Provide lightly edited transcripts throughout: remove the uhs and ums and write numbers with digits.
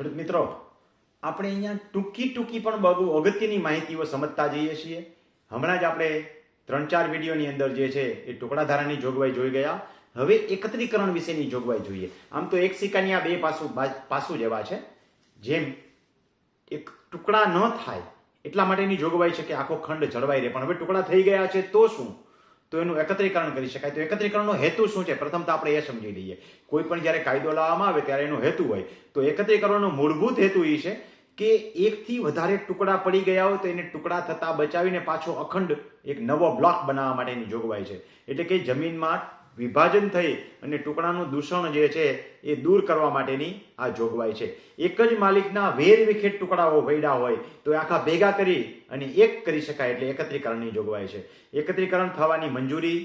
ખેડૂત મિત્રો, આપણે અહીંયા ટૂંકી પણ બહુ અગત્યની માહિતીઓ સમજતા જઈએ છીએ. હમણાં જ આપણે 3-4 વિડીયોની અંદર જે છે એ ટુકડાધારાની જોગવાઈ જોઈ ગયા. હવે એકત્રીકરણ વિશેની જોગવાઈ જોઈએ. આમ તો એક સિક્કાની આ બે પાસું જેવા છે. જેમ એક ટુકડા ન થાય એટલા માટેની જોગવાઈ છે કે આખો ખંડ જળવાઈ રહે, પણ હવે ટુકડા થઈ ગયા છે તો શું? તો એનું એકત્રીકરણ કરી શકાય. તો એકત્રીકરણનો હેતુ શું છે? પ્રથમ તો આપણે એ સમજી લઈએ. કોઈ પણ જ્યારે કાયદો લાવવામાં આવે ત્યારે એનો હેતુ હોય. તો એકત્રીકરણનો મૂળભૂત હેતુ એ છે કે એકથી વધારે ટુકડા પડી ગયા હોય તો એને ટુકડા થતા બચાવીને પાછો અખંડ એક નવો બ્લોક બનાવવા માટેની જોગવાઈ છે. એટલે કે જમીનમાં વિભાજન થઈ અને ટુકડાનું દૂષણ જે છે એ દૂર કરવા માટેની આ જોગવાઈ છે. એક જ માલિકના વેરવિખેર ટુકડાઓ પડ્યા હોય તો આખા ભેગા કરી અને એક કરી શકાય, એટલે એકત્રીકરણની જોગવાઈ છે. એકત્રીકરણ થવાની મંજૂરી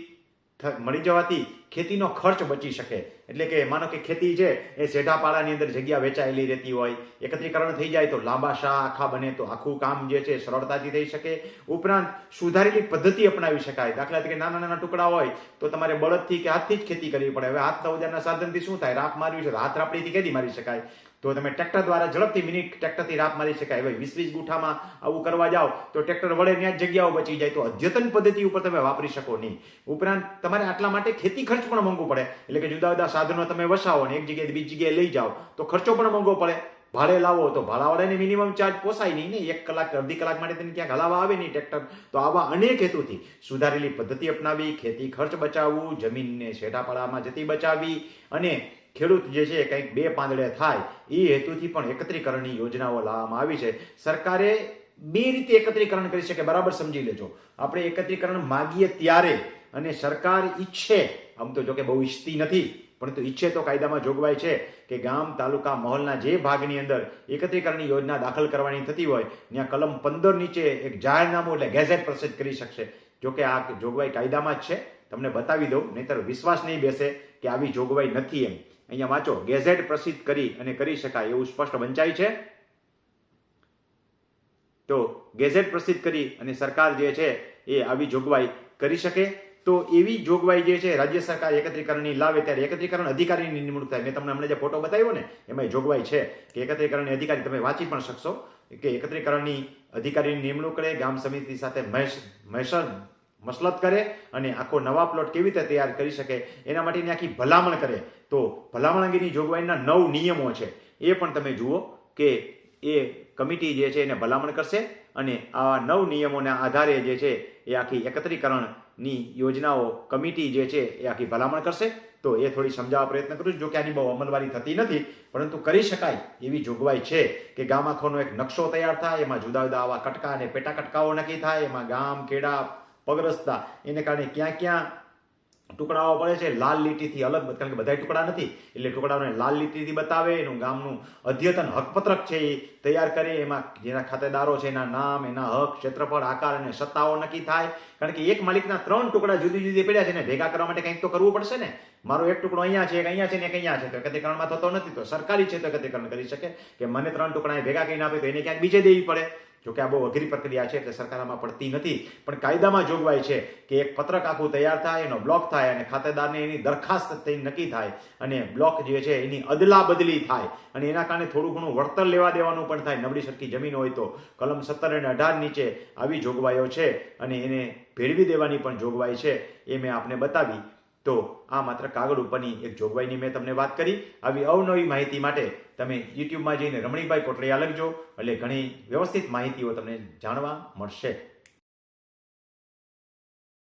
મળી જવાથી ખેતીનો ખર્ચ બચી શકે. એટલે કે માનો કે ખેતી છે એ સેઢાપાડાની અંદર જગ્યા વેચાયેલી રહેતી હોય, એકત્રીકરણ થઈ જાય તો લાંબા શાહ આખા બને તો આખું કામ જે છે સરળતાથી થઈ શકે. ઉપરાંત સુધારેલી પદ્ધતિ અપનાવી શકાય. દાખલા તરીકે નાના નાના ટુકડા હોય તો તમારે બળદથી કે હાથથી જ ખેતી કરવી પડે. હવે હાથના ઓજારના સાધનથી શું થાય? રાપ મારવી છે તો હાથ રાપડીથી કેદી મારી શકાય? તો તમે ટ્રેક્ટર દ્વારા ઝડપથી મિનિટ ટ્રેક્ટરથી રાપ મારી શકાય. હવે 20-20 ગુઠામાં આવું કરવા જાઓ તો ટ્રેક્ટર વડે ત્યાં જગ્યાઓ બચી જાય. તો અદ્યતન પદ્ધતિ ઉપર તમે વાપરી શકો નહીં. ઉપરાંત તમારે આટલા માટે ખેતી ખર્ચ પણ મોંઘું પડે. એટલે કે જુદા જુદા સાધનો તમે વસાવો ને એક જગ્યાએ બીજી જગ્યાએ લઈ જાઓ તો ખર્ચો પણ મોંઘો પડે. ભાડે લાવો તો ભાડાવાળાને મિનિમમ ચાર્જ પોસાય નહીં ને. 1 કલાક અડધી કલાક માટે તેને ક્યાંક હલાવવા આવે નહીં ટ્રેક્ટર. તો આવા અનેક હેતુથી સુધારેલી પદ્ધતિ અપનાવી, ખેતી ખર્ચ બચાવવું, જમીનને શેઢાપાડામાં જતી બચાવવી અને ખેડૂત જે છે કંઈક બે પાંદડે થાય એ હેતુથી પણ એકત્રીકરણની યોજનાઓ લાવવામાં આવી છે. સરકારે બે રીતે એકત્રીકરણ કરી શકે, બરાબર સમજી લેજો. આપણે એકત્રીકરણ માગીએ ત્યારે અને સરકાર ઈચ્છે, આમ તો જો કે બહુ ઈચ્છતી નથી, પરંતુ ઈચ્છે તો કાયદામાં જોગવાઈ છે કે ગામ, તાલુકા, મહોલના જે ભાગની અંદર એકત્રીકરણની યોજના દાખલ કરવાની થતી હોય ત્યાં કલમ 15 નીચે એક જાહેરનામું એટલે ગેઝેટ પ્રસિદ્ધ કરી શકશે. જોકે આ જોગવાઈ કાયદામાં જ છે. તમને બતાવી દઉં, નહીતર વિશ્વાસ નહીં બેસે કે આવી જોગવાઈ નથી એમ. અહીંયા વાંચો, ગેઝેટ પ્રસિદ્ધ કરી અને કરી શકાય એવું સ્પષ્ટ વંચાય છે. તો ગેઝેટ પ્રસિદ્ધ કરી અને સરકાર જે છે એ આવી જોગવાઈ કરી શકે. તો એવી જોગવાઈ જે છે રાજ્ય સરકાર એકત્રીકરણની લાવે ત્યારે એકત્રીકરણ અધિકારીની નિમણૂક થાય. મેં તમને હમણાં જે ફોટો બતાવ્યો ને એમાં જોગવાઈ છે કે એકત્રીકરણની અધિકારી, તમે વાંચી પણ શકશો કે એકત્રીકરણની અધિકારીની નિમણૂક કરે, ગામ સમિતિ સાથે મસલત કરે અને આખો નવા પ્લોટ કેવી રીતે તૈયાર કરી શકે એના માટેની આખી ભલામણ કરે. તો ભલામણ અંગેની જોગવાઈના 9 નિયમો છે. એ પણ તમે જુઓ કે એ કમિટી જે છે એને ભલામણ કરશે અને આ 9 નિયમોના આધારે જે છે એ આખી એકત્રીકરણની યોજનાઓ કમિટી જે છે એ આખી ભલામણ કરશે. તો એ થોડી સમજાવવા પ્રયત્ન કરું છું. જો કે આની બહુ અમલવારી થતી નથી, પરંતુ કરી શકાય એવી જોગવાઈ છે કે ગામ આખોનો એક નકશો તૈયાર થાય, એમાં જુદા જુદા આવા કટકા અને પેટા કટકાઓ નક્કી થાય, એમાં ગામ, ખેડા, પગરસ્તા એને કારણે ક્યાં ક્યાં ટુકડાઓ પડે છે લાલ લીટીથી અલગ, કારણ કે બધા ટુકડા નથી એટલે ટુકડાઓને લાલ લીટીથી બતાવે. એનું ગામનું અદ્યતન હકપત્રક છે એ તૈયાર કરે. એમાં જેના ખાતેદારો છે એના નામ, એના હક, ક્ષેત્રફળ, આકાર અને સત્તાઓ નક્કી થાય. કારણ કે એક માલિકના 3 ટુકડા જુદી જુદી પડ્યા છે ને ભેગા કરવા માટે કંઈક તો કરવું પડશે ને. મારો એક ટુકડો અહીંયા છે, એક અહીંયા છે ને એક અહીંયા છે, તો એકત્રીકરણમાં થતો નથી. તો સરકારી છે તો એકત્રીકરણ કરી શકે કે મને 3 ટુકડા ભેગા કરીને આપે તો એને ક્યાંક બીજે દેવી પડે. જોકે આ બહુ અઘરી પ્રક્રિયા છે એટલે સરકાર આમાં પડતી નથી, પણ કાયદામાં જોગવાઈ છે કે એક પત્રક આખું તૈયાર થાય, એનો બ્લોક થાય અને ખાતેદારને એની દરખાસ્ત થઈ નક્કી થાય અને બ્લોક જે છે એની અદલા બદલી થાય અને એના કારણે થોડું ઘણું વળતર લેવા દેવાનું પણ થાય. નબળી સરખી જમીન હોય તો કલમ 17 અને 18 નીચે આવી જોગવાઈઓ છે અને એને ભેળવી દેવાની પણ જોગવાઈ છે. એ મેં આપને બતાવી. તો આ માત્ર કાગળ ઉપરની એક જોગવાઈની મેં તમને વાત કરી. આવી અવનવી માહિતી માટે તમે યુટ્યુબમાં જઈને રમણીભાઈ કોટડિયા લખજો એટલે ઘણી વ્યવસ્થિત માહિતીઓ તમને જાણવા મળશે.